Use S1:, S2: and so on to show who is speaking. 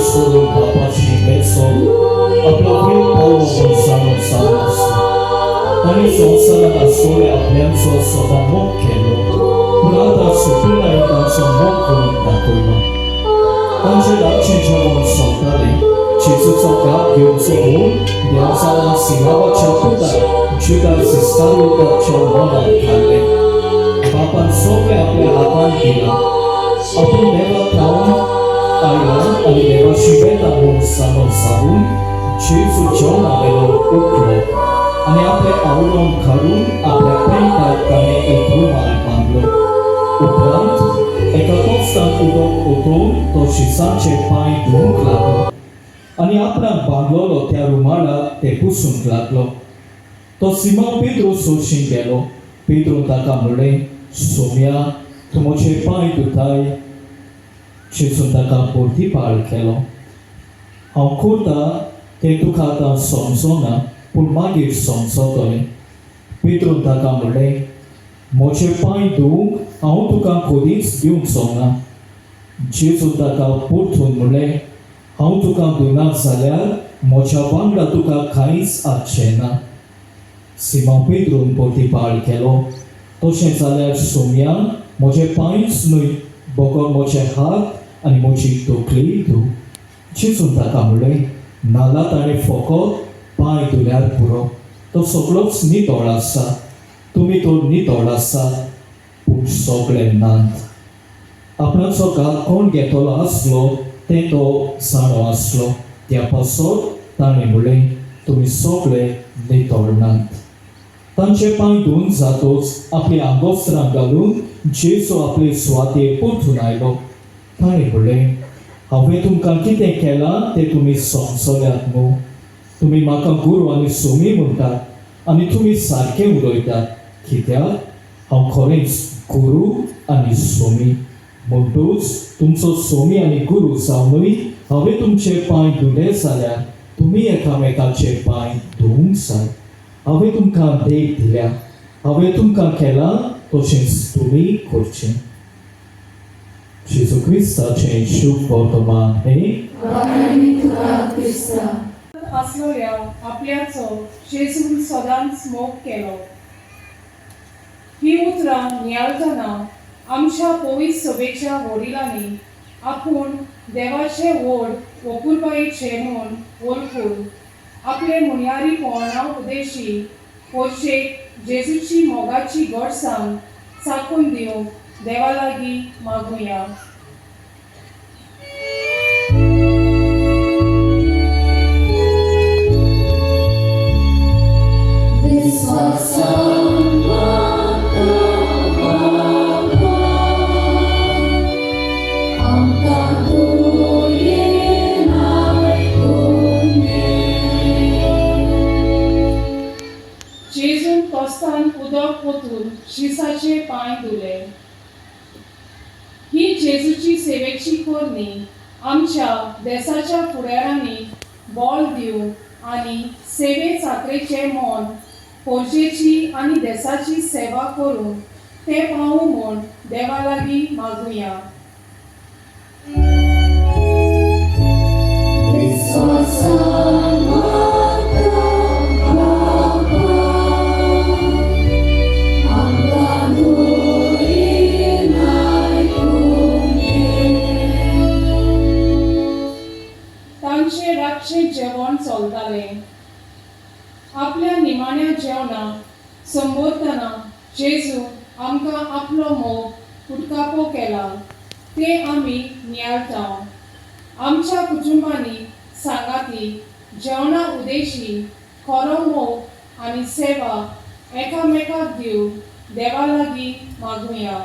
S1: सोडून बापाची बेसो आपला वेळ पावलो जाणून सारस आणि संसारात असलेले आपल्यांचो स्वतः मोग केलो पूण आतां सुटून आनी तांचो मोग करून दाखयलो तांचे रातचें जेवण सोंपतालें जेजूचो गाप घेवचो म्हूण देवाच्या सिंहावाच्या पुताक जुदास इस्कारियोताच्या मोगान घाल्लें बापान सगळें आपल्या हातांत दिलां आपूण देवाक पावून आयला आनी देवाची वेता म्हूण सांगून सारून जेजू जेवणावेलो उठलो आनी आपले आवळोन काडून आपल्या पेंटाक ताणें एक रुमाल बांदलो उपरांत एका तोस्तान उदक ओतून तो शिसाचे पांय धुवंक लागलो आनी आपणाक बांदलोलो त्या रुमालाक ते पुसूंक लागलो तो सिमोन पेद्रो सोडशीं गेलो पेद्रो ताका म्हणलें सोम्या तूं म्हजे पांय धुताय जेजून ताका परतीपाळ केलो हांव करता तें तुका आतां समजना पूण मागीर समजतलें पेद्रोन ताका म्हणलें म्हजे पांय धुवंक हांव तुका कधीच दिवंक सोदना जेजून ताका परतून म्हणलें हांव तुका धुना जाल्यार म्हज्या वांगडा तुका कांयच आसचें ना सिमोन पेद्रोन परतीपाळ केलो तशें जाल्यार सोम्या म्हजे पांयच न्हय बगर म्हजे हात आनी म्हजी तकली धुव जेजून ताका म्हणलें नाला ताणें फकत पांय धुल्यार पुरो तो सगळोच नितळ आसा तुमी तो नितळ आसा पूण सगळें नात आपणाचो गाल कोण घेतलो आसलो तें तो जाणो आसलो त्या पासत ताणें म्हणलें तुमी सगळे नितळ नात तांचे पांय धुवन जातोच आपली आंगोस्त्रां घालून जेजू आपले सुवातेर परतून आयलो ताणें म्हणलें हांवें तुमकां कितें केलां तें तुमी समजल्यात न्हू तुमी म्हाका गुरू आनी सोमी म्हणटात आनी तुमी सारकें उलयतात कित्याक हांव खरेंच गुरू आनी सोमी म्हणटूच तुमचो सोमी आनी गुरू जावनूय हांवें तुमचे पांय धुले जाल्यार तुमी एकामेकाचे पांय धुवंक जाय हांवें तुमकां देख दिल्या हांवें तुमकां केलां तशेंच तुमी करचें जेजू क्रिस्ताचें शुभ वर्तमान
S2: असलेल्या आपल्याचो जेजून सदांच मोग केलो ही उतरां नियाळतना आमच्या पवित्र सभेच्या वडिलांनी आपूण देवाचे व्हड वकुलबायेचे म्हूण वळखून आपले मुनियारीपणा उदेशी पोरशेक जेजूची मोगाची घडसाण साकून दिवंक देवा लागीं मागुया जेजून तोस्तान उदक ओतून शिसाचे पांय धुले ही जेजूची सेवेची कोरणी आमच्या देशाच्या फुडाऱ्यांनी बोल दिवंक आनी सेवे चाकरेचे मोन पोरजेची आनी देशाची सेवा करून ते पावूं म्हूण देवा लागीं मागुया तांचे रातचे जेवण चलतालें आपल्या निमाण्या जेवणाक संबोधतना जेजू आमकां आपलो मोग उदकापो केला ते आमी नियाळटा आमच्या कुटुंबांनी सांगाती जेवणा उदेशी खरो मोग आनी सेवा एकामेकाक दिवंक देवा लागीं मागुया